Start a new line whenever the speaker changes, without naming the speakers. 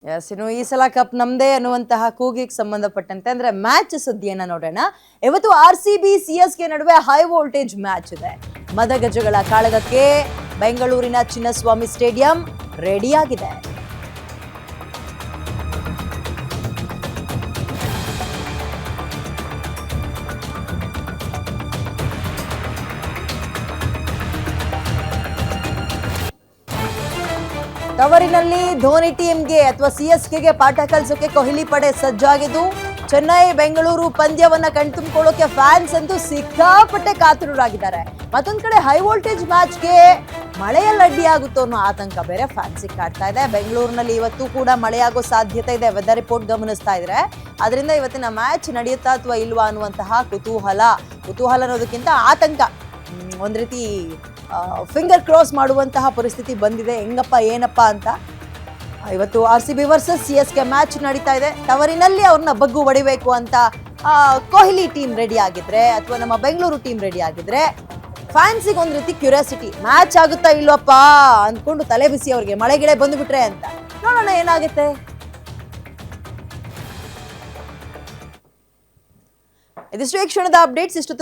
S ಇನ್ನು ಈ ಸಲ ಕಪ್ ನಮ್ದೇ ಅನ್ನುವಂತಹ ಕೂಗಿಗೆ ಸಂಬಂಧಪಟ್ಟಂತೆ ಅಂದ್ರೆ ಮ್ಯಾಚ್ ಸುದ್ದಿಯನ್ನ ನೋಡೋಣ. ಇವತ್ತು RCB CSK ನಡುವೆ ಹೈ ವೋಲ್ಟೇಜ್ ಮ್ಯಾಚ್ ಇದೆ. ಮದಗಜಗಳ ಕಾಳಗಕ್ಕೆ ಬೆಂಗಳೂರಿನ ಚಿನ್ನಸ್ವಾಮಿ ಸ್ಟೇಡಿಯಂ ರೆಡಿಯಾಗಿದೆ. ತವರಿನಲ್ಲಿ ಧೋನಿ ಟೀಮ್ಗೆ ಅಥವಾ CSKಗೆ ಪಾಠ ಕಲಿಸೋಕೆ ಕೊಹ್ಲಿ ಪಡೆ ಸಜ್ಜಾಗಿದ್ದು, ಚೆನ್ನೈ ಬೆಂಗಳೂರು ಪಂದ್ಯವನ್ನ ಕಣ್ತುಂಬಿಕೊಳ್ಳೋಕೆ ಫ್ಯಾನ್ಸ್ ಅಂತೂ ಸಿಕ್ಕಾಪಟ್ಟೆ ಕಾತುರರಾಗಿದ್ದಾರೆ. ಮತ್ತೊಂದ್ ಕಡೆ ಹೈ ವೋಲ್ಟೇಜ್ ಮ್ಯಾಚ್ಗೆ ಮಳೆಯಲ್ಲಿ ಅಡ್ಡಿಯಾಗುತ್ತೋ ಅನ್ನೋ ಆತಂಕ ಬೇರೆ ಫ್ಯಾನ್ಸ್ ಕಾಡ್ತಾ ಇದೆ. ಬೆಂಗಳೂರಿನಲ್ಲಿ ಇವತ್ತು ಕೂಡ ಮಳೆಯಾಗೋ ಸಾಧ್ಯತೆ ಇದೆ, ವೆದರ್ ರಿಪೋರ್ಟ್ ಗಮನಿಸ್ತಾ ಇದ್ರೆ. ಅದರಿಂದ ಇವತ್ತಿನ ಮ್ಯಾಚ್ ನಡೆಯುತ್ತಾ ಅಥವಾ ಇಲ್ವಾ ಅನ್ನುವಂತಹ ಕುತೂಹಲ ಅನ್ನೋದಕ್ಕಿಂತ ಆತಂಕ, ಒಂದ್ ರೀತಿ ಫಿಂಗರ್ ಕ್ರಾಸ್ ಮಾಡುವಂತಹ ಪರಿಸ್ಥಿತಿ ಬಂದಿದೆ. ಹೆಂಗಪ್ಪ ಏನಪ್ಪ ಅಂತ. ಇವತ್ತು RCB ವರ್ಸಸ್ CSK ಮ್ಯಾಚ್ ನಡೀತಾ ಇದೆ. ತವರಿನಲ್ಲಿ ಅವ್ರನ್ನ ಬಗ್ಗು ಹೊಡಿಬೇಕು ಅಂತ ಕೊಹ್ಲಿ ಟೀಮ್ ರೆಡಿ ಆಗಿದ್ರೆ ಅಥವಾ ನಮ್ಮ ಬೆಂಗಳೂರು ಟೀಮ್ ರೆಡಿ ಆಗಿದ್ರೆ ಫ್ಯಾನ್ಸಿಗೆ ಒಂದ್ ರೀತಿ ಕ್ಯೂರಿಯಾಸಿಟಿ, ಮ್ಯಾಚ್ ಆಗುತ್ತಾ ಇಲ್ವಪ್ಪ ಅಂದ್ಕೊಂಡು ತಲೆ ಬಿಸಿ ಅವ್ರಿಗೆ, ಮಳೆಗಿಳೆ ಬಂದ್ಬಿಟ್ರೆ ಅಂತ. ನೋಡೋಣ ಏನಾಗುತ್ತೆ. ಇದಿಷ್ಟು ಈ ಕ್ಷಣದ ಅಪ್ಡೇಟ್ಸ್. ಇಷ್ಟೊತ್ತು